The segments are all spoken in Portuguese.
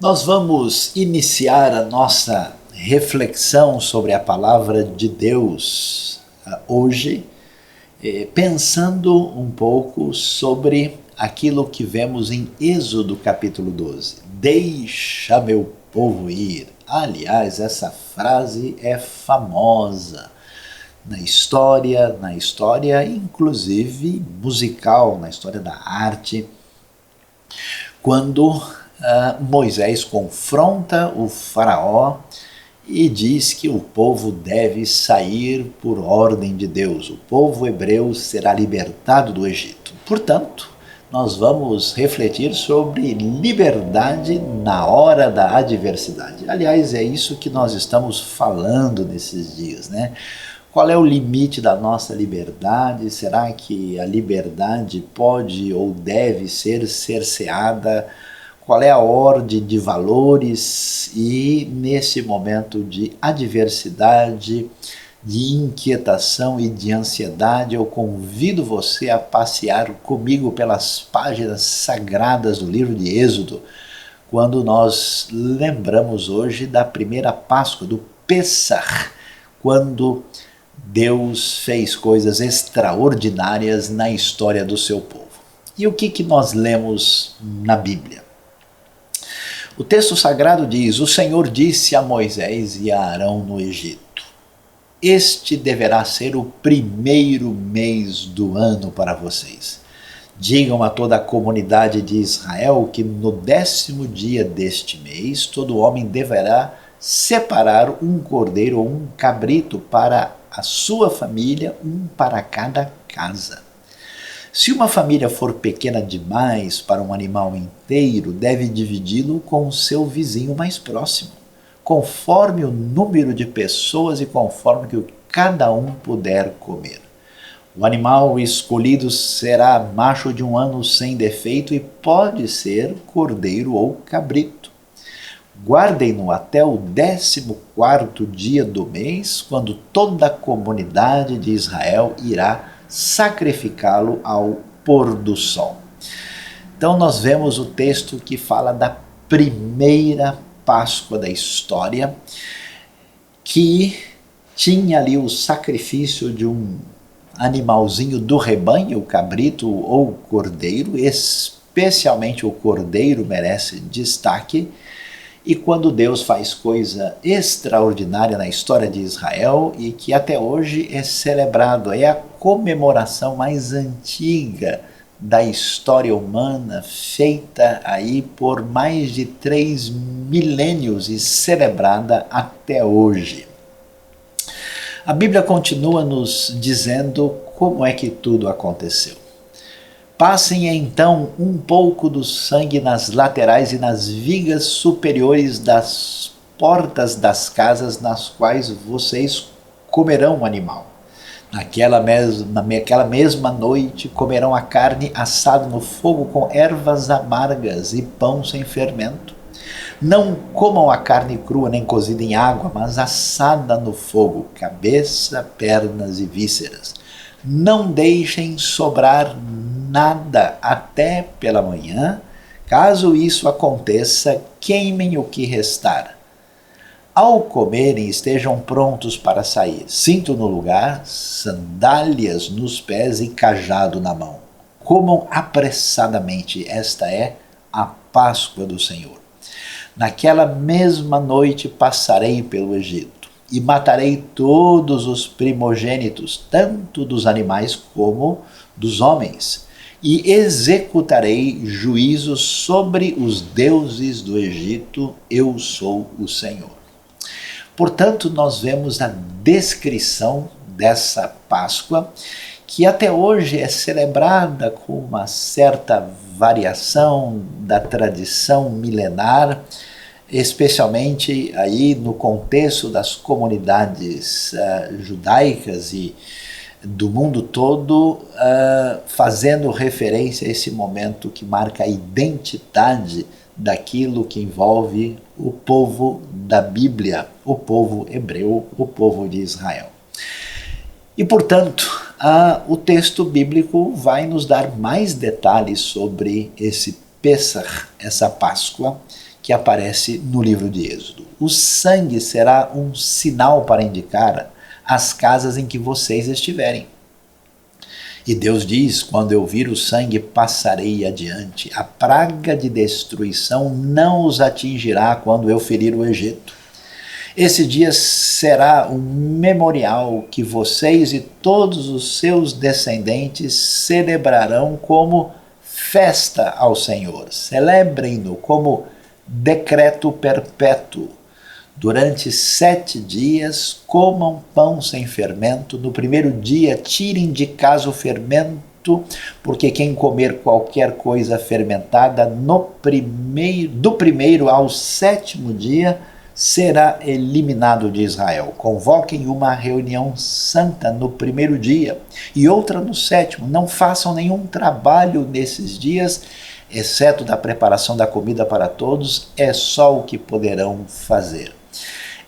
Nós vamos iniciar a nossa reflexão sobre a palavra de Deus hoje, pensando um pouco sobre aquilo que vemos em Êxodo capítulo 12. Deixa meu povo ir. Aliás, essa frase é famosa na história inclusive musical, na história da arte, quando Moisés confronta o faraó e diz que o povo deve sair por ordem de Deus. O povo hebreu será libertado do Egito. Portanto, nós vamos refletir sobre liberdade na hora da adversidade. Aliás, é isso que nós estamos falando nesses dias, né? Qual é o limite da nossa liberdade? Será que a liberdade pode ou deve ser cerceada? Qual é a ordem de valores? E nesse momento de adversidade, de inquietação e de ansiedade, eu convido você a passear comigo pelas páginas sagradas do livro de Êxodo, quando nós lembramos hoje da primeira Páscoa, do Pêssar, quando Deus fez coisas extraordinárias na história do seu povo. E o que nós lemos na Bíblia? O texto sagrado diz: o Senhor disse a Moisés e a Arão no Egito: este deverá ser o primeiro mês do ano para vocês. Digam a toda a comunidade de Israel que no 10º dia deste mês, todo homem deverá separar um cordeiro ou um cabrito para a sua família, um para cada casa. Se uma família for pequena demais para um animal inteiro, deve dividi-lo com o seu vizinho mais próximo, conforme o número de pessoas e conforme que cada um puder comer. O animal escolhido será macho de 1 ano sem defeito e pode ser cordeiro ou cabrito. Guardem-no até o 14º dia do mês, quando toda a comunidade de Israel irá sacrificá-lo ao pôr do sol. Então nós vemos o texto que fala da primeira Páscoa da história, que tinha ali o sacrifício de um animalzinho do rebanho, o cabrito ou o cordeiro. Especialmente o cordeiro merece destaque. E quando Deus faz coisa extraordinária na história de Israel e que até hoje é celebrado, é a comemoração mais antiga da história humana, feita aí por mais de 3 milênios e celebrada até hoje. A Bíblia continua nos dizendo como é que tudo aconteceu. Passem então um pouco do sangue nas laterais e nas vigas superiores das portas das casas nas quais vocês comerão o animal. Naquela mesma noite comerão a carne assada no fogo com ervas amargas e pão sem fermento. Não comam a carne crua nem cozida em água, mas assada no fogo, cabeça, pernas e vísceras. Não deixem sobrar nada até pela manhã. Caso isso aconteça, queimem o que restar. Ao comerem, estejam prontos para sair. Cinto no lugar, sandálias nos pés e cajado na mão. Comam apressadamente. Esta é a Páscoa do Senhor. Naquela mesma noite passarei pelo Egito e matarei todos os primogênitos, tanto dos animais como dos homens, e executarei juízo sobre os deuses do Egito. Eu sou o Senhor. Portanto, nós vemos a descrição dessa Páscoa, que até hoje é celebrada com uma certa variação da tradição milenar, especialmente aí no contexto das comunidades judaicas e do mundo todo, fazendo referência a esse momento que marca a identidade daquilo que envolve o povo da Bíblia, o povo hebreu, o povo de Israel. E, portanto, o texto bíblico vai nos dar mais detalhes sobre esse Pêssar, essa Páscoa, que aparece no livro de Êxodo. O sangue será um sinal para indicar as casas em que vocês estiverem. E Deus diz, quando eu vir o sangue, passarei adiante. A praga de destruição não os atingirá quando eu ferir o Egito. Esse dia será um memorial que vocês e todos os seus descendentes celebrarão como festa ao Senhor. Celebrem-no como decreto perpétuo. Durante 7 dias, comam pão sem fermento. No primeiro dia, tirem de casa o fermento, porque quem comer qualquer coisa fermentada do primeiro ao 7º dia será eliminado de Israel. Convoquem uma reunião santa no primeiro dia e outra no 7º. Não façam nenhum trabalho nesses dias, exceto da preparação da comida para todos, é só o que poderão fazer.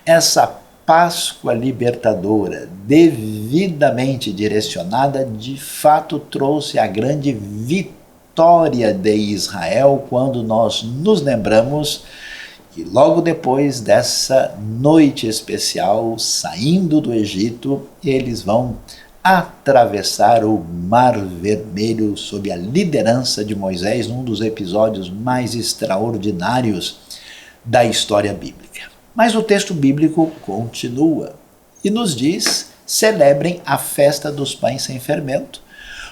Essa Páscoa libertadora, devidamente direcionada, de fato trouxe a grande vitória de Israel, quando nós nos lembramos que logo depois dessa noite especial, saindo do Egito, eles vão atravessar o Mar Vermelho sob a liderança de Moisés, num dos episódios mais extraordinários da história bíblica. Mas o texto bíblico continua e nos diz: celebrem a festa dos pães sem fermento,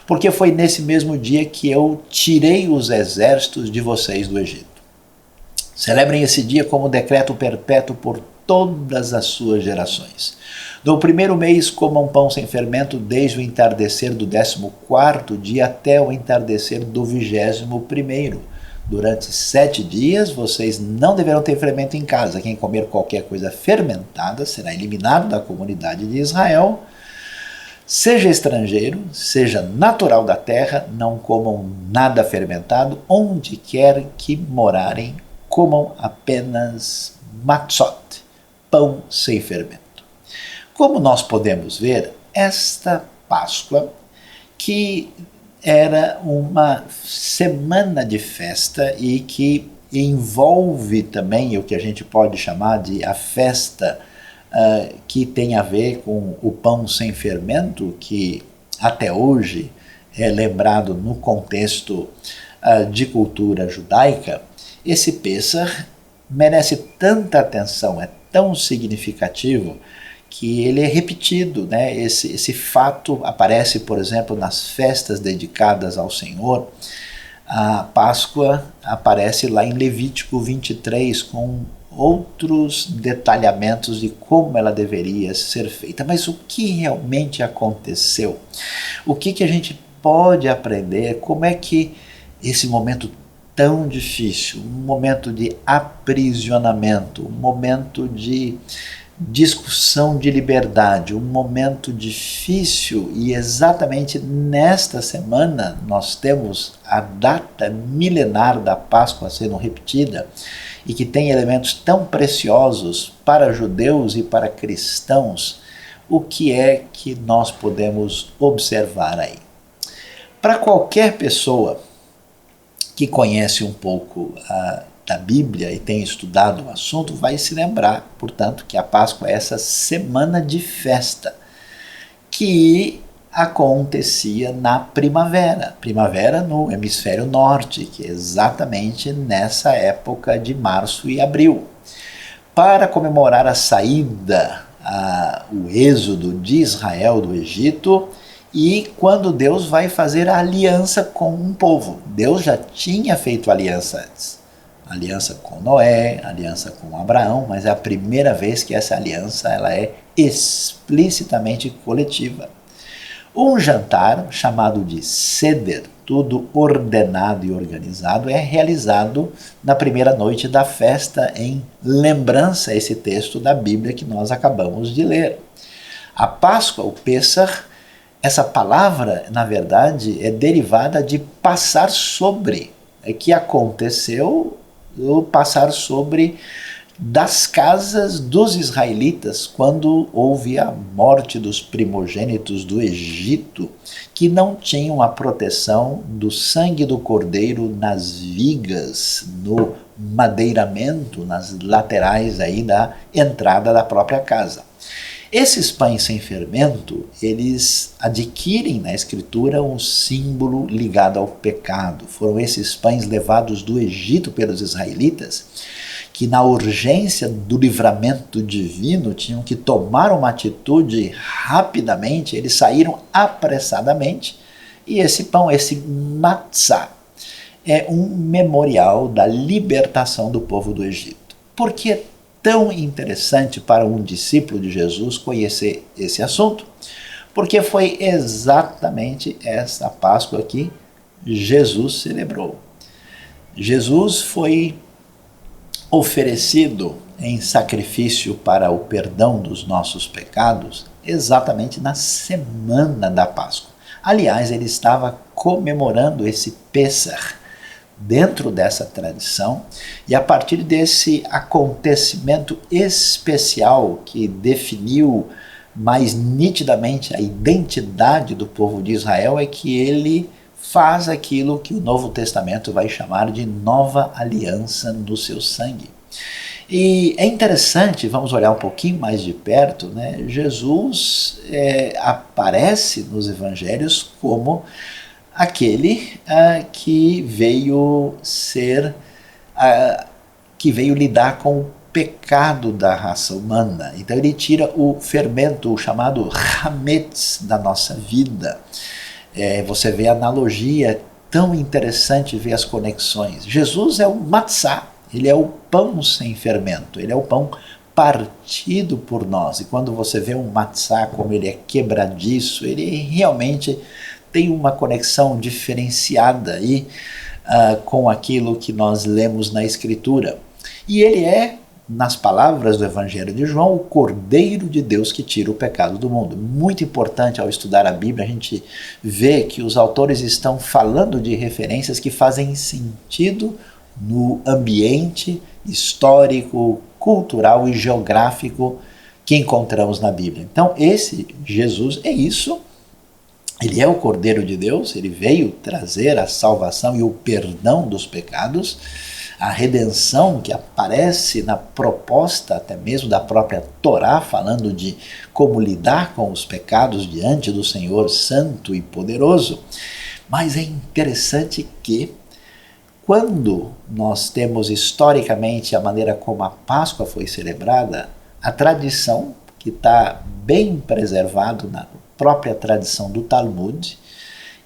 porque foi nesse mesmo dia que eu tirei os exércitos de vocês do Egito. Celebrem esse dia como decreto perpétuo por todas as suas gerações. No primeiro mês, comam pão sem fermento desde o entardecer do 14º dia até o entardecer do 21º. Durante 7 dias, vocês não deverão ter fermento em casa. Quem comer qualquer coisa fermentada será eliminado da comunidade de Israel. Seja estrangeiro, seja natural da terra, não comam nada fermentado. Onde quer que morarem, comam apenas matzot, pão sem fermento. Como nós podemos ver, esta Páscoa, que era uma semana de festa e que envolve também o que a gente pode chamar de a festa que tem a ver com o pão sem fermento, que até hoje é lembrado no contexto de cultura judaica. Esse Pêssar merece tanta atenção, é tão significativo, que ele é repetido, né? Esse fato aparece, por exemplo, nas festas dedicadas ao Senhor. A Páscoa aparece lá em Levítico 23, com outros detalhamentos de como ela deveria ser feita. Mas o que realmente aconteceu? O que a gente pode aprender? Como é que esse momento tão difícil, um momento de aprisionamento, um momento de discussão de liberdade, um momento difícil, e exatamente nesta semana nós temos a data milenar da Páscoa sendo repetida e que tem elementos tão preciosos para judeus e para cristãos. O que é que nós podemos observar aí? Para qualquer pessoa que conhece um pouco da Bíblia e tem estudado o assunto, vai se lembrar, portanto, que a Páscoa é essa semana de festa que acontecia na primavera no hemisfério norte, que é exatamente nessa época de março e abril. Para comemorar a saída, o êxodo de Israel do Egito, e quando Deus vai fazer a aliança com um povo. Deus já tinha feito aliança antes. Aliança com Noé, aliança com Abraão, mas é a primeira vez que essa aliança ela é explicitamente coletiva. Um jantar chamado de Seder, tudo ordenado e organizado, é realizado na primeira noite da festa, em lembrança a esse texto da Bíblia que nós acabamos de ler. A Páscoa, o Pêssar, essa palavra, na verdade, é derivada de passar sobre, que aconteceu o passar sobre das casas dos israelitas quando houve a morte dos primogênitos do Egito, que não tinham a proteção do sangue do cordeiro nas vigas, no madeiramento nas laterais aí da entrada da própria casa. Esses pães sem fermento, eles adquirem na Escritura um símbolo ligado ao pecado. Foram esses pães levados do Egito pelos israelitas, que na urgência do livramento divino tinham que tomar uma atitude rapidamente, eles saíram apressadamente, e esse pão, esse matzá, é um memorial da libertação do povo do Egito. Por que é tão interessante para um discípulo de Jesus conhecer esse assunto? Porque foi exatamente essa Páscoa que Jesus celebrou. Jesus foi oferecido em sacrifício para o perdão dos nossos pecados exatamente na semana da Páscoa. Aliás, ele estava comemorando esse Pêssar dentro dessa tradição, e a partir desse acontecimento especial que definiu mais nitidamente a identidade do povo de Israel é que ele faz aquilo que o Novo Testamento vai chamar de nova aliança no seu sangue. E é interessante, vamos olhar um pouquinho mais de perto, né? Jesus aparece nos evangelhos como aquele que veio lidar com o pecado da raça humana. Então ele tira o fermento, o chamado hametz da nossa vida. Você vê a analogia, tão interessante ver as conexões. Jesus é o matzá, ele é o pão sem fermento, ele é o pão partido por nós. E quando você vê um matzá como ele é quebradiço, ele realmente tem uma conexão diferenciada aí com aquilo que nós lemos na Escritura. E ele é, nas palavras do Evangelho de João, o Cordeiro de Deus que tira o pecado do mundo. Muito importante ao estudar a Bíblia, a gente vê que os autores estão falando de referências que fazem sentido no ambiente histórico, cultural e geográfico que encontramos na Bíblia. Então, esse Jesus é isso. Ele é o Cordeiro de Deus, ele veio trazer a salvação e o perdão dos pecados, a redenção que aparece na proposta até mesmo da própria Torá, falando de como lidar com os pecados diante do Senhor Santo e Poderoso. Mas é interessante que, quando nós temos historicamente a maneira como a Páscoa foi celebrada, a tradição, que está bem preservado na própria tradição do Talmud,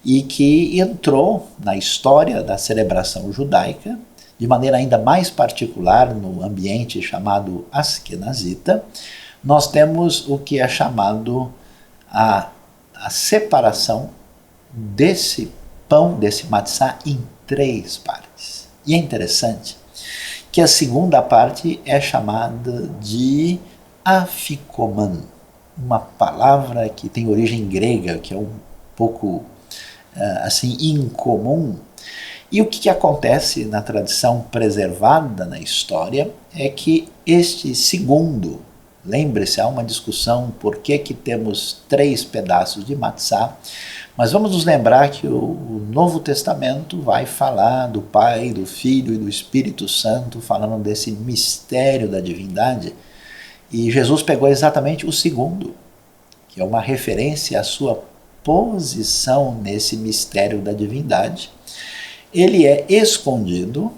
e que entrou na história da celebração judaica, de maneira ainda mais particular no ambiente chamado askenazita, nós temos o que é chamado a separação desse pão, desse matzá, em 3 partes. E é interessante que a segunda parte é chamada de afikoman, uma palavra que tem origem grega, que é um pouco assim incomum. E o que acontece na tradição preservada na história é que este segundo, lembre-se, há uma discussão por que temos 3 pedaços de matzá, mas vamos nos lembrar que o Novo Testamento vai falar do Pai, do Filho e do Espírito Santo, falando desse mistério da divindade. E Jesus pegou exatamente o segundo, que é uma referência à sua posição nesse mistério da divindade. Ele é escondido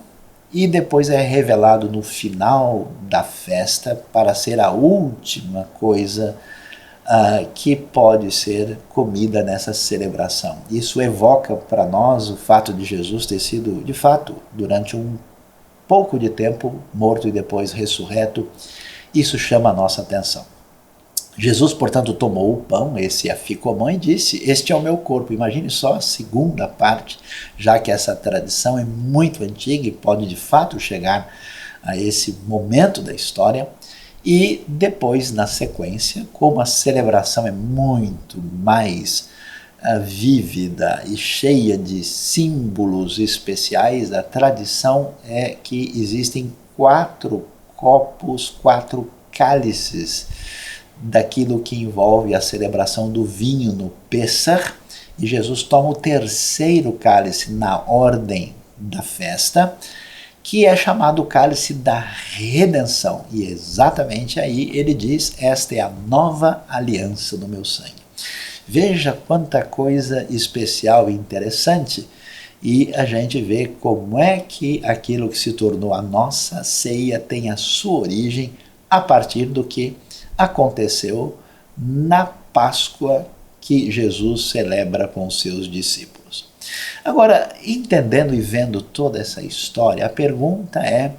e depois é revelado no final da festa para ser a última coisa que pode ser comida nessa celebração. Isso evoca para nós o fato de Jesus ter sido, de fato, durante um pouco de tempo, morto e depois ressurreto. Isso chama a nossa atenção. Jesus, portanto, tomou o pão, esse afikoman, e disse: este é o meu corpo. Imagine só a segunda parte, já que essa tradição é muito antiga e pode de fato chegar a esse momento da história. E depois, na sequência, como a celebração é muito mais vívida e cheia de símbolos especiais, a tradição é que existem 4 copos, 4 cálices daquilo que envolve a celebração do vinho no Pêssar, e Jesus toma o 3º cálice na ordem da festa, que é chamado o cálice da redenção. E exatamente aí ele diz: esta é a nova aliança do meu sangue. Veja quanta coisa especial e interessante, e a gente vê como é que aquilo que se tornou a nossa ceia tem a sua origem a partir do que aconteceu na Páscoa que Jesus celebra com os seus discípulos. Agora, entendendo e vendo toda essa história, a pergunta é: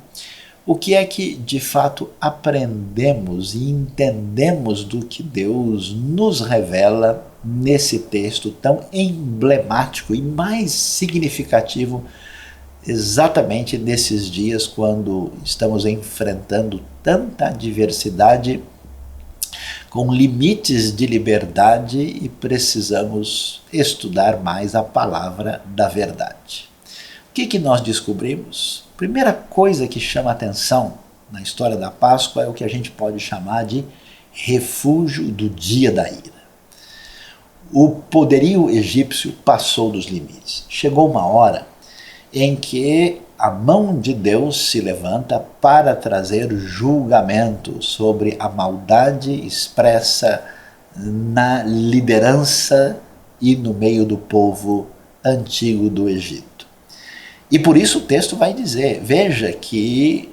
o que é que de fato aprendemos e entendemos do que Deus nos revela nesse texto tão emblemático e mais significativo exatamente nesses dias quando estamos enfrentando tanta adversidade com limites de liberdade e precisamos estudar mais a palavra da verdade? O que nós descobrimos? Primeira coisa que chama atenção na história da Páscoa é o que a gente pode chamar de refúgio do dia da ira. O poderio egípcio passou dos limites. Chegou uma hora em que a mão de Deus se levanta para trazer julgamento sobre a maldade expressa na liderança e no meio do povo antigo do Egito. E por isso o texto vai dizer, veja que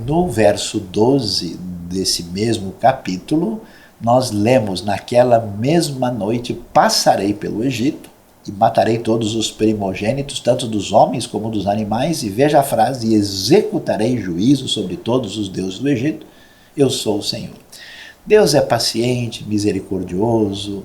no verso 12 desse mesmo capítulo, nós lemos: naquela mesma noite passarei pelo Egito e matarei todos os primogênitos, tanto dos homens como dos animais, e veja a frase: e executarei juízo sobre todos os deuses do Egito, eu sou o Senhor. Deus é paciente, misericordioso.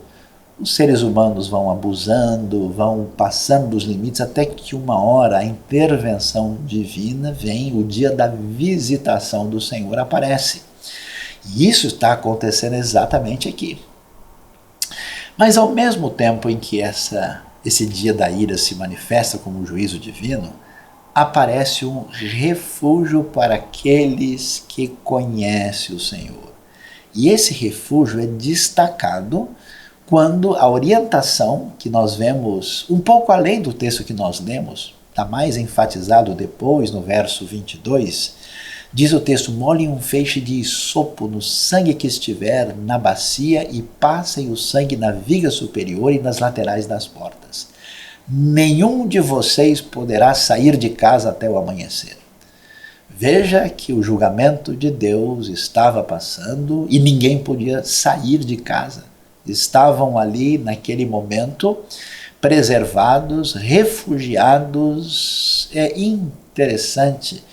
Os seres humanos vão abusando, vão passando dos limites, até que uma hora a intervenção divina vem, o dia da visitação do Senhor aparece. E isso está acontecendo exatamente aqui. Mas ao mesmo tempo em que esse dia da ira se manifesta como um juízo divino, aparece um refúgio para aqueles que conhecem o Senhor. E esse refúgio é destacado quando a orientação que nós vemos, um pouco além do texto que nós lemos, está mais enfatizado depois no verso 22, diz o texto: molhem um feixe de isopo no sangue que estiver na bacia e passem o sangue na viga superior e nas laterais das portas. Nenhum de vocês poderá sair de casa até o amanhecer. Veja que o julgamento de Deus estava passando e ninguém podia sair de casa. Estavam ali, naquele momento, preservados, refugiados. É interessante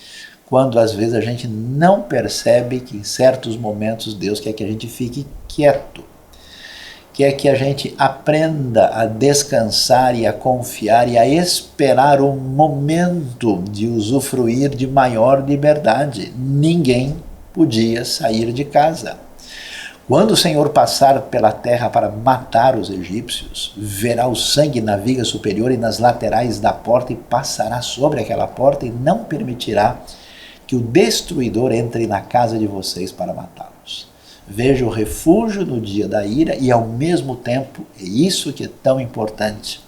quando às vezes a gente não percebe que em certos momentos Deus quer que a gente fique quieto, quer que a gente aprenda a descansar e a confiar e a esperar o momento de usufruir de maior liberdade. Ninguém podia sair de casa. Quando o Senhor passar pela terra para matar os egípcios, verá o sangue na viga superior e nas laterais da porta e passará sobre aquela porta e não permitirá que o destruidor entre na casa de vocês para matá-los. Veja o refúgio no dia da ira e ao mesmo tempo, é isso que é tão importante,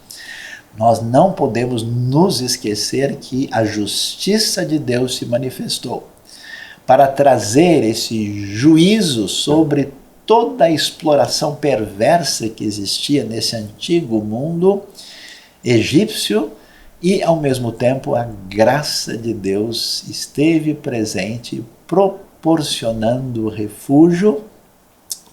nós não podemos nos esquecer que a justiça de Deus se manifestou para trazer esse juízo sobre toda a exploração perversa que existia nesse antigo mundo egípcio, e ao mesmo tempo a graça de Deus esteve presente, proporcionando refúgio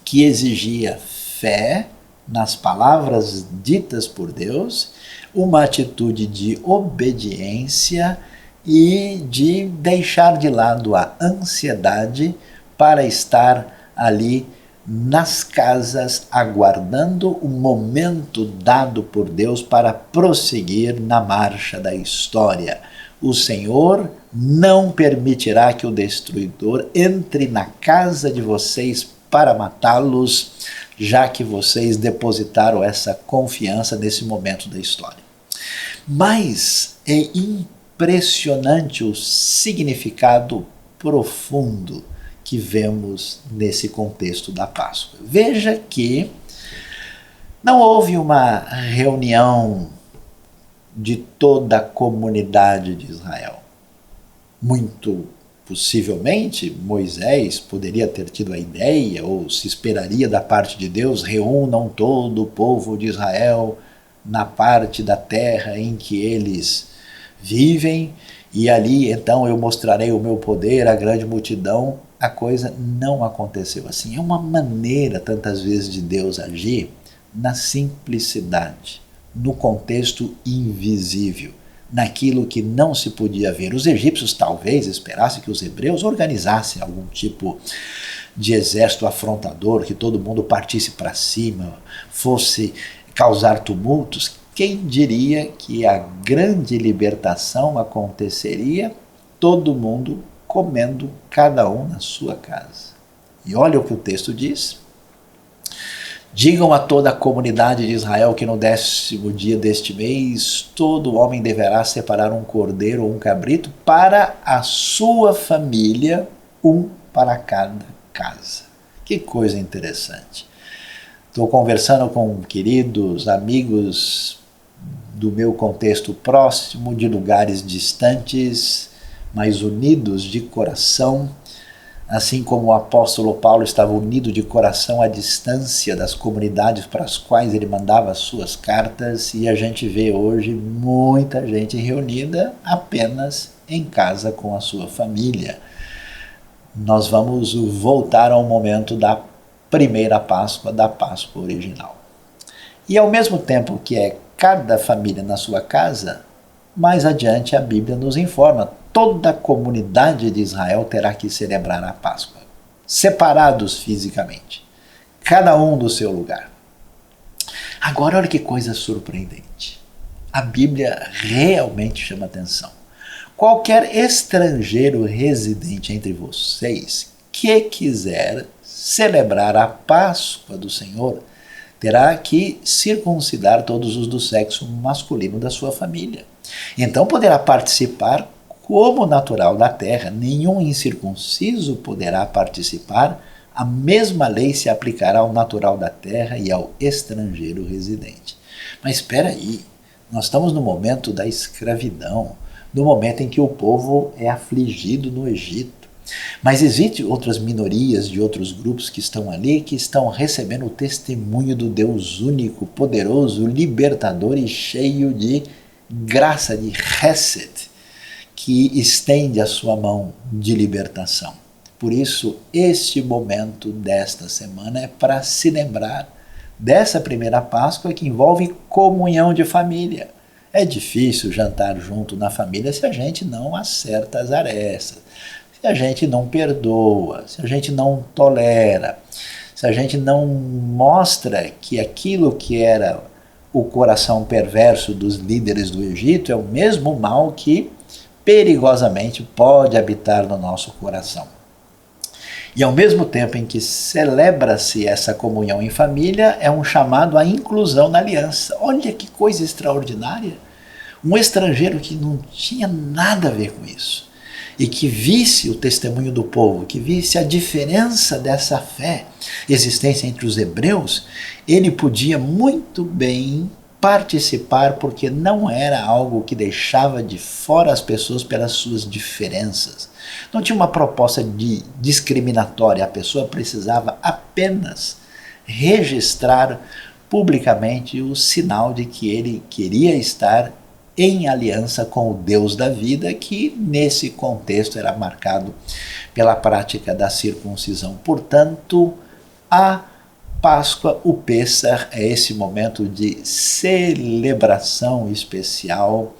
que exigia fé nas palavras ditas por Deus, uma atitude de obediência e de deixar de lado a ansiedade para estar ali nas casas, aguardando o momento dado por Deus para prosseguir na marcha da história. O Senhor não permitirá que o destruidor entre na casa de vocês para matá-los, já que vocês depositaram essa confiança nesse momento da história. Mas é impressionante o significado profundo que vemos nesse contexto da Páscoa. Veja que não houve uma reunião de toda a comunidade de Israel. Muito possivelmente Moisés poderia ter tido a ideia, ou se esperaria da parte de Deus: reúnam todo o povo de Israel na parte da terra em que eles vivem, e ali então eu mostrarei o meu poder à grande multidão. A coisa não aconteceu assim. É uma maneira, tantas vezes, de Deus agir na simplicidade, no contexto invisível, naquilo que não se podia ver. Os egípcios talvez esperassem que os hebreus organizassem algum tipo de exército afrontador, que todo mundo partisse para cima, fosse causar tumultos. Quem diria que a grande libertação aconteceria todo mundo comendo, cada um na sua casa? E olha o que o texto diz: digam a toda a comunidade de Israel que no 10º dia deste mês todo homem deverá separar um cordeiro ou um cabrito para a sua família, um para cada casa. Que coisa interessante. Estou conversando com queridos amigos do meu contexto próximo, de lugares distantes, mas unidos de coração, assim como o apóstolo Paulo estava unido de coração à distância das comunidades para as quais ele mandava as suas cartas, e a gente vê hoje muita gente reunida apenas em casa com a sua família. Nós vamos voltar ao momento da primeira Páscoa, da Páscoa original. E ao mesmo tempo que é cada família na sua casa, mais adiante a Bíblia nos informa: toda a comunidade de Israel terá que celebrar a Páscoa, separados fisicamente, cada um do seu lugar. Agora, olha que coisa surpreendente. A Bíblia realmente chama atenção. Qualquer estrangeiro residente entre vocês que quiser celebrar a Páscoa do Senhor terá que circuncidar todos os do sexo masculino da sua família. Então poderá participar como natural da terra. Nenhum incircunciso poderá participar. A mesma lei se aplicará ao natural da terra e ao estrangeiro residente. Mas espera aí, nós estamos no momento da escravidão, no momento em que o povo é afligido no Egito. Mas existem outras minorias de outros grupos que estão ali, que estão recebendo o testemunho do Deus único, poderoso, libertador e cheio de graça, de Hesed, que estende a sua mão de libertação. Por isso, este momento desta semana é para se lembrar dessa primeira Páscoa, que envolve comunhão de família. É difícil jantar junto na família se a gente não acerta as arestas, se a gente não perdoa, se a gente não tolera, se a gente não mostra que aquilo que era o coração perverso dos líderes do Egito é o mesmo mal que perigosamente pode habitar no nosso coração. E ao mesmo tempo em que celebra-se essa comunhão em família, é um chamado à inclusão na aliança. Olha que coisa extraordinária! Um estrangeiro que não tinha nada a ver com isso, e que visse o testemunho do povo, que visse a diferença dessa fé existência entre os hebreus, ele podia muito bem participar, porque não era algo que deixava de fora as pessoas pelas suas diferenças. Não tinha uma proposta discriminatória, a pessoa precisava apenas registrar publicamente o sinal de que ele queria estar em aliança com o Deus da vida, que nesse contexto era marcado pela prática da circuncisão. Portanto, a Páscoa, o Pêssar, é esse momento de celebração especial,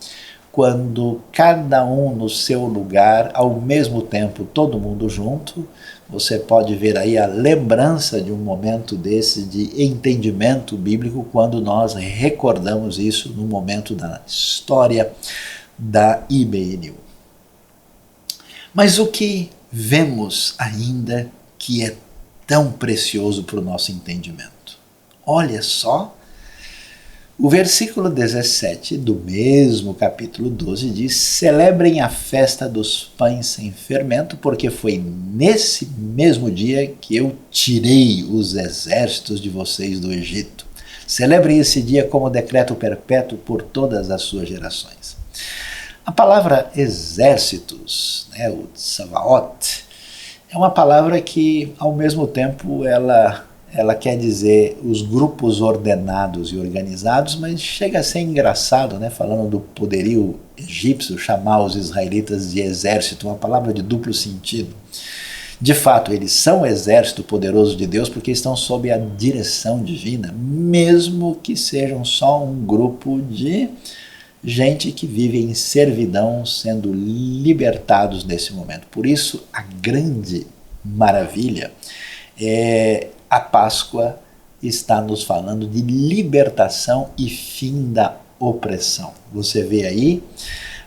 quando cada um no seu lugar, ao mesmo tempo todo mundo junto. Você pode ver aí a lembrança de um momento desse de entendimento bíblico, quando nós recordamos isso no momento da história da IBNU. Mas o que vemos ainda que é tão precioso para o nosso entendimento? Olha só, o versículo 17 do mesmo capítulo 12 diz: celebrem a festa dos pães sem fermento, porque foi nesse mesmo dia que eu tirei os exércitos de vocês do Egito. Celebrem esse dia como decreto perpétuo por todas as suas gerações. A palavra exércitos, né, o Tsavaot, é uma palavra que, ao mesmo tempo, ela quer dizer os grupos ordenados e organizados, mas chega a ser engraçado, né, falando do poderio egípcio, chamar os israelitas de exército, uma palavra de duplo sentido. De fato, eles são o exército poderoso de Deus porque estão sob a direção divina, mesmo que sejam só um grupo de gente que vive em servidão, sendo libertados nesse momento. Por isso, a grande maravilha é a Páscoa está nos falando de libertação e fim da opressão. Você vê aí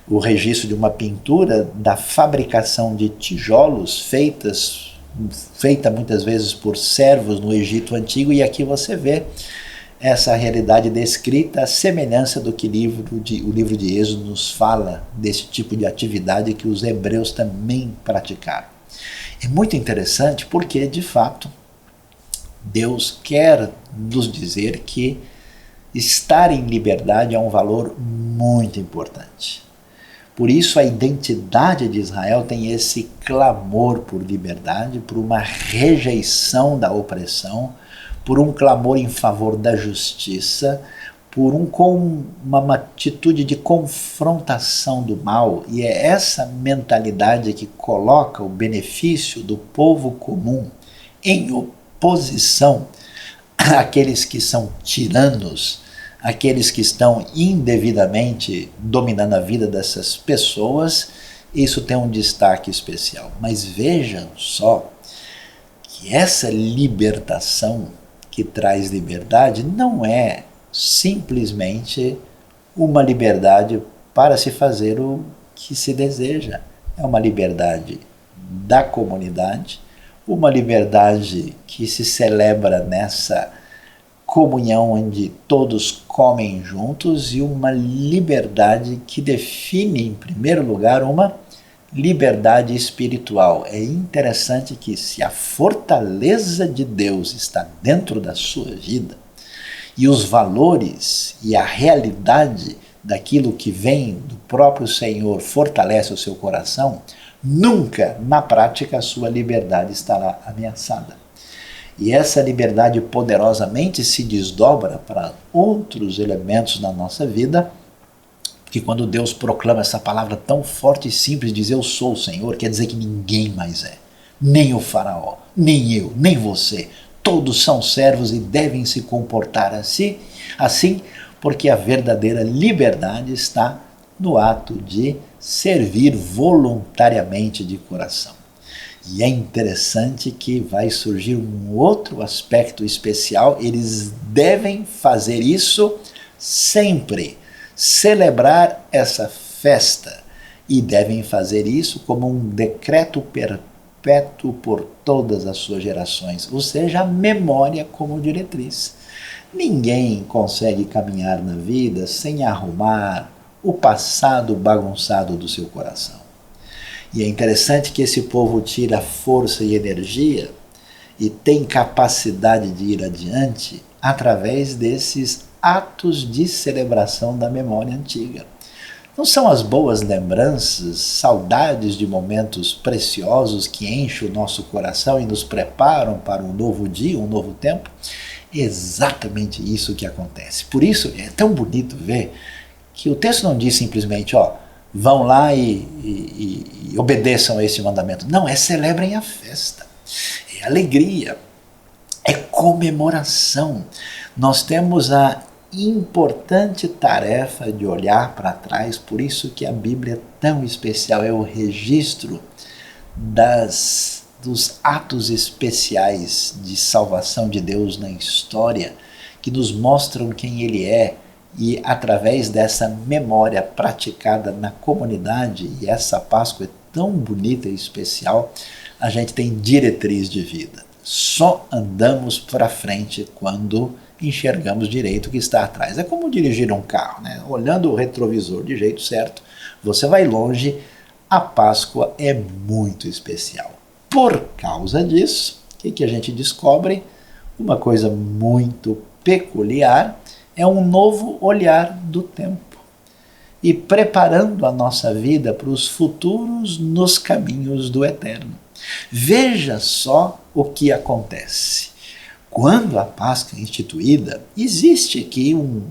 o registro de uma pintura da fabricação de tijolos feita muitas vezes por servos no Egito Antigo, e aqui você vê essa realidade descrita, a semelhança do que o livro de Êxodo nos fala desse tipo de atividade que os hebreus também praticaram. É muito interessante porque, de fato, Deus quer nos dizer que estar em liberdade é um valor muito importante. Por isso a identidade de Israel tem esse clamor por liberdade, por uma rejeição da opressão, por um clamor em favor da justiça, por uma atitude de confrontação do mal. E é essa mentalidade que coloca o benefício do povo comum em oposição àqueles que são tiranos, aqueles que estão indevidamente dominando a vida dessas pessoas. Isso tem um destaque especial. Mas vejam só que essa libertação que traz liberdade não é simplesmente uma liberdade para se fazer o que se deseja. É uma liberdade da comunidade, uma liberdade que se celebra nessa comunhão onde todos comem juntos, e uma liberdade que define, em primeiro lugar, uma liberdade espiritual. É interessante que, se a fortaleza de Deus está dentro da sua vida, e os valores e a realidade daquilo que vem do próprio Senhor fortalece o seu coração, nunca, na prática, a sua liberdade estará ameaçada. E essa liberdade poderosamente se desdobra para outros elementos na nossa vida, que quando Deus proclama essa palavra tão forte e simples, diz eu sou o Senhor, quer dizer que ninguém mais é. Nem o faraó, nem eu, nem você. Todos são servos e devem se comportar assim, porque a verdadeira liberdade está no ato de servir voluntariamente de coração. E é interessante que vai surgir um outro aspecto especial. Eles devem fazer isso sempre, celebrar essa festa, e devem fazer isso como um decreto perpétuo por todas as suas gerações, ou seja, a memória como diretriz. Ninguém consegue caminhar na vida sem arrumar o passado bagunçado do seu coração. E é interessante que esse povo tira força e energia e tem capacidade de ir adiante através desses atos de celebração da memória antiga. Não são as boas lembranças, saudades de momentos preciosos que enchem o nosso coração e nos preparam para um novo dia, um novo tempo? É exatamente isso que acontece. Por isso é tão bonito ver que o texto não diz simplesmente, vão lá e obedeçam a esse mandamento. Não, celebrem a festa, é alegria, é comemoração. Nós temos a importante tarefa de olhar para trás, por isso que a Bíblia é tão especial, é o registro dos atos especiais de salvação de Deus na história, que nos mostram quem Ele é, e através dessa memória praticada na comunidade, e essa Páscoa é tão bonita e especial, a gente tem diretriz de vida. Só andamos para frente quando enxergamos direito o que está atrás. É como dirigir um carro, né? Olhando o retrovisor de jeito certo, você vai longe. A Páscoa é muito especial. Por causa disso, o que a gente descobre? Uma coisa muito peculiar, é um novo olhar do tempo. e preparando a nossa vida para os futuros nos caminhos do eterno. Veja só o que acontece. Quando a Páscoa é instituída, existe aqui um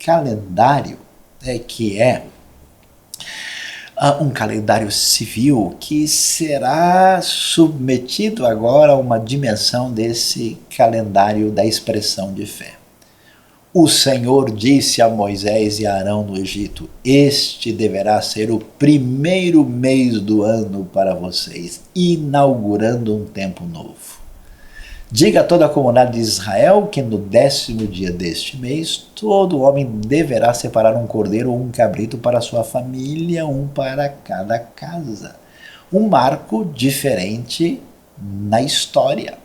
calendário que é um calendário civil que será submetido agora a uma dimensão desse calendário da expressão de fé. O Senhor disse a Moisés e a Arão no Egito: este deverá ser o primeiro mês do ano para vocês, inaugurando um tempo novo. Diga a toda a comunidade de Israel que no 10º dia deste mês, todo homem deverá separar um cordeiro ou um cabrito para sua família, um para cada casa. Um marco diferente na história.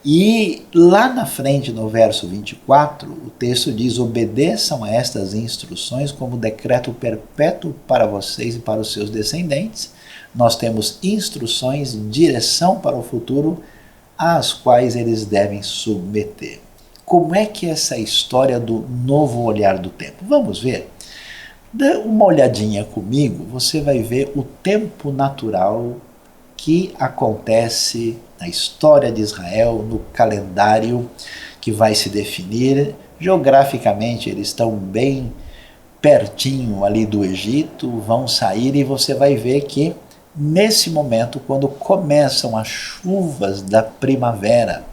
E lá na frente, no verso 24, o texto diz: obedeçam a estas instruções como decreto perpétuo para vocês e para os seus descendentes. Nós temos instruções, direção para o futuro, às quais eles devem submeter. Como é que é essa história do novo olhar do tempo? Vamos ver. Dê uma olhadinha comigo, você vai ver o tempo natural que acontece na história de Israel, no calendário que vai se definir. Geograficamente eles estão bem pertinho ali do Egito, vão sair e você vai ver que nesse momento, quando começam as chuvas da primavera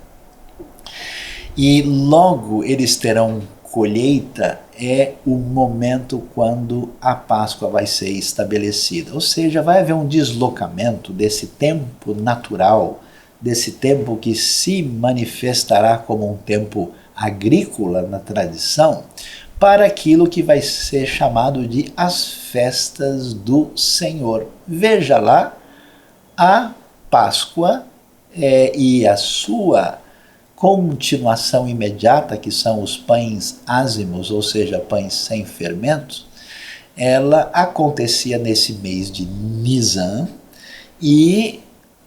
e logo eles terão colheita, é o momento quando a Páscoa vai ser estabelecida. Ou seja, vai haver um deslocamento desse tempo natural, desse tempo que se manifestará como um tempo agrícola na tradição, para aquilo que vai ser chamado de as festas do Senhor. Veja lá, a Páscoa e a sua continuação imediata, que são os pães ázimos, ou seja, pães sem fermentos, ela acontecia nesse mês de Nisan, e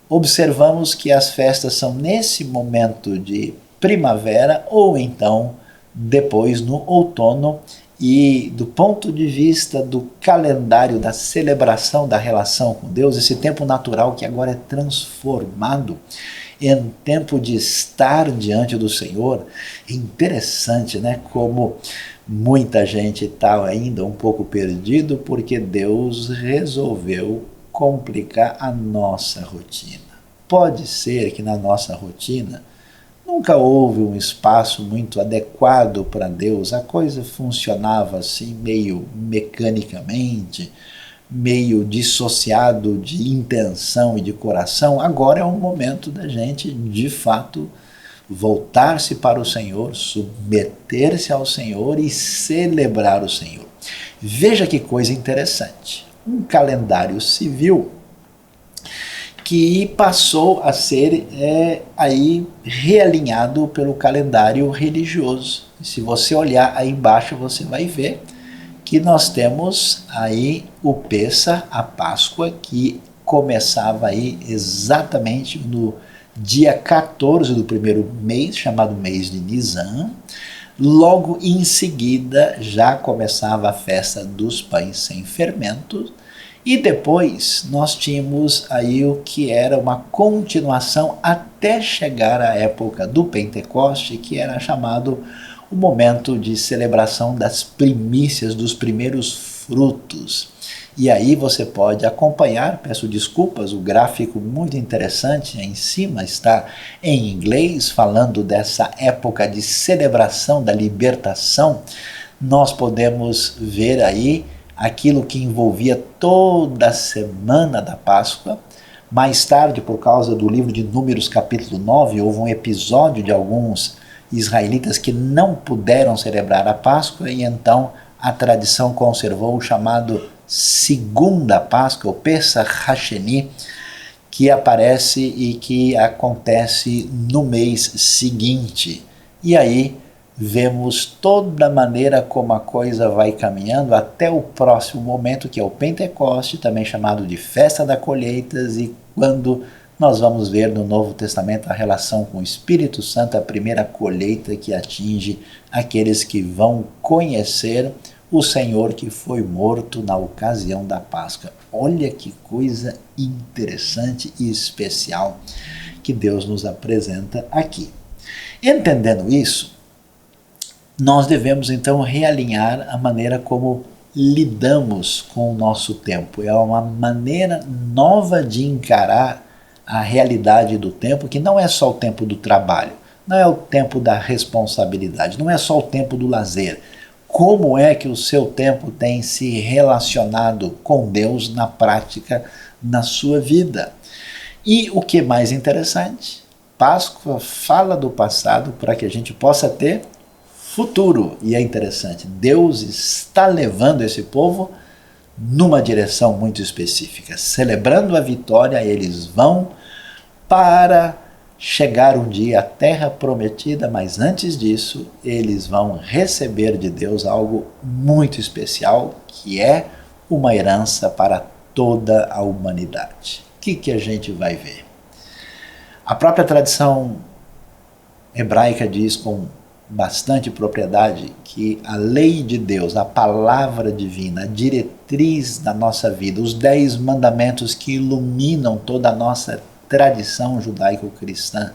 observamos que as festas são nesse momento de primavera ou então depois no outono. E do ponto de vista do calendário da celebração da relação com Deus, esse tempo natural que agora é transformado em tempo de estar diante do Senhor, é interessante, né? Como muita gente está ainda um pouco perdido porque Deus resolveu complicar a nossa rotina. Pode ser que na nossa rotina nunca houve um espaço muito adequado para Deus, a coisa funcionava assim meio mecanicamente, meio dissociado de intenção e de coração. Agora é um momento da gente, de fato, voltar-se para o Senhor, submeter-se ao Senhor e celebrar o Senhor. Veja que coisa interessante. Um calendário civil que passou a ser aí realinhado pelo calendário religioso. E se você olhar aí embaixo, você vai ver que nós temos aí o Pêssar, a Páscoa, que começava aí exatamente no dia 14 do primeiro mês, chamado mês de Nisan. Logo em seguida já começava a festa dos pães sem fermento. E depois nós tínhamos aí o que era uma continuação até chegar à época do Pentecoste, que era chamado o momento de celebração das primícias, dos primeiros frutos. E aí você pode acompanhar, peço desculpas, o gráfico muito interessante em cima está em inglês, falando dessa época de celebração da libertação. Nós podemos ver aí aquilo que envolvia toda a semana da Páscoa. Mais tarde, por causa do livro de Números capítulo 9, houve um episódio de alguns israelitas que não puderam celebrar a Páscoa, e então a tradição conservou o chamado Segunda Páscoa, o Pesach Hasheni, que aparece e que acontece no mês seguinte. E aí vemos toda a maneira como a coisa vai caminhando até o próximo momento, que é o Pentecoste, também chamado de Festa das Colheitas, e quando nós vamos ver no Novo Testamento a relação com o Espírito Santo, a primeira colheita que atinge aqueles que vão conhecer o Senhor que foi morto na ocasião da Páscoa. Olha que coisa interessante e especial que Deus nos apresenta aqui. Entendendo isso, nós devemos então realinhar a maneira como lidamos com o nosso tempo. É uma maneira nova de encarar a realidade do tempo, que não é só o tempo do trabalho, não é o tempo da responsabilidade, não é só o tempo do lazer. Como é que o seu tempo tem se relacionado com Deus na prática, na sua vida? E o que é mais interessante, Páscoa fala do passado para que a gente possa ter futuro. E é interessante, Deus está levando esse povo numa direção muito específica. Celebrando a vitória, eles vão para chegar um dia à terra prometida, mas antes disso, eles vão receber de Deus algo muito especial, que é uma herança para toda a humanidade. O que a gente vai ver? A própria tradição hebraica diz com bastante propriedade que a lei de Deus, a palavra divina, a diretriz da nossa vida, os 10 mandamentos que iluminam toda a nossa tradição judaico-cristã,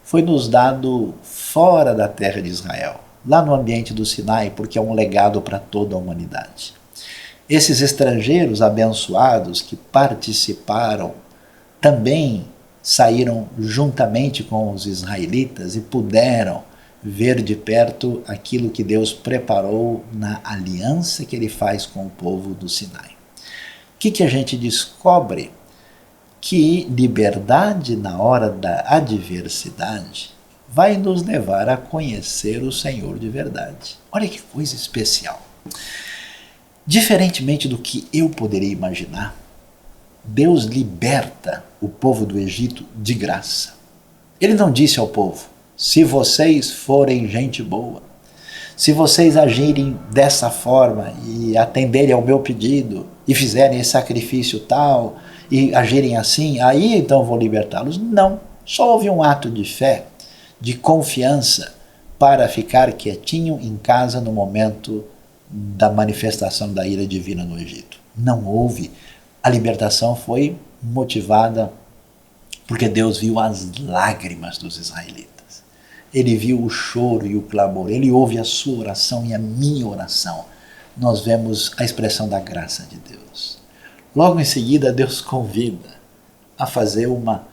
foi nos dado fora da terra de Israel, lá no ambiente do Sinai, porque é um legado para toda a humanidade. Esses estrangeiros abençoados que participaram também saíram juntamente com os israelitas e puderam ver de perto aquilo que Deus preparou na aliança que ele faz com o povo do Sinai. O que a gente descobre? Que liberdade na hora da adversidade vai nos levar a conhecer o Senhor de verdade. Olha que coisa especial. Diferentemente do que eu poderia imaginar, Deus liberta o povo do Egito de graça. Ele não disse ao povo: se vocês forem gente boa, se vocês agirem dessa forma e atenderem ao meu pedido e fizerem esse sacrifício tal e agirem assim, aí então vou libertá-los. Não, só houve um ato de fé, de confiança para ficar quietinho em casa no momento da manifestação da ira divina no Egito. Não houve. A libertação foi motivada porque Deus viu as lágrimas dos israelitas. Ele viu o choro e o clamor. Ele ouve a sua oração e a minha oração. Nós vemos a expressão da graça de Deus. Logo em seguida, Deus convida a fazer uma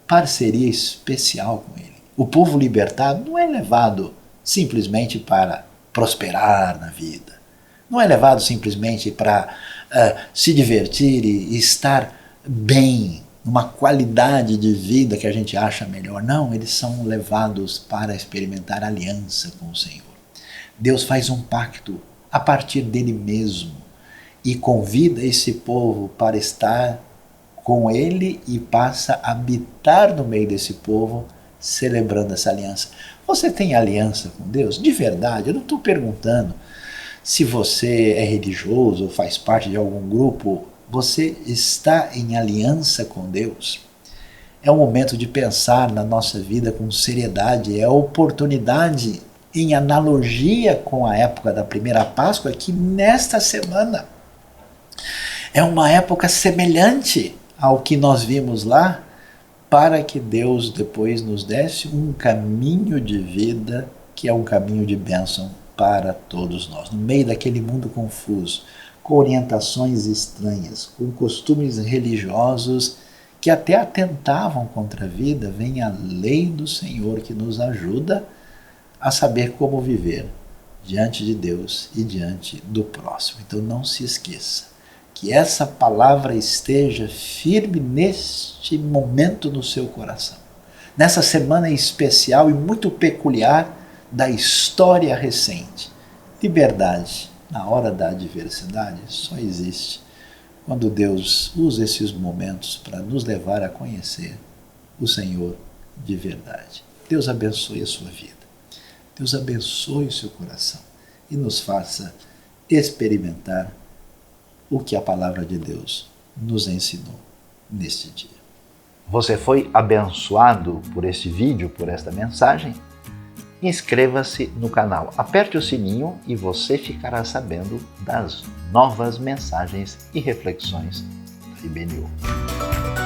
parceria especial com Ele. O povo libertado não é levado simplesmente para prosperar na vida. Não é levado simplesmente para se divertir e estar bem, numa qualidade de vida que a gente acha melhor. Não, eles são levados para experimentar aliança com o Senhor. Deus faz um pacto a partir dele mesmo e convida esse povo para estar com ele e passa a habitar no meio desse povo, celebrando essa aliança. Você tem aliança com Deus? De verdade, eu não estou perguntando se você é religioso ou faz parte de algum grupo. Você está em aliança com Deus? É o momento de pensar na nossa vida com seriedade, é a oportunidade, em analogia com a época da primeira Páscoa, que nesta semana é uma época semelhante ao que nós vimos lá, para que Deus depois nos desse um caminho de vida que é um caminho de bênção para todos nós. No meio daquele mundo confuso, com orientações estranhas, com costumes religiosos que até atentavam contra a vida, vem a lei do Senhor que nos ajuda a saber como viver diante de Deus e diante do próximo. Então não se esqueça que essa palavra esteja firme neste momento no seu coração. Nessa semana especial e muito peculiar da história recente. Liberdade na hora da adversidade só existe quando Deus usa esses momentos para nos levar a conhecer o Senhor de verdade. Deus abençoe a sua vida. Deus abençoe o seu coração e nos faça experimentar o que a palavra de Deus nos ensinou neste dia. Você foi abençoado por este vídeo, por esta mensagem? inscreva-se no canal, aperte o sininho e você ficará sabendo das novas mensagens e reflexões da IBNU.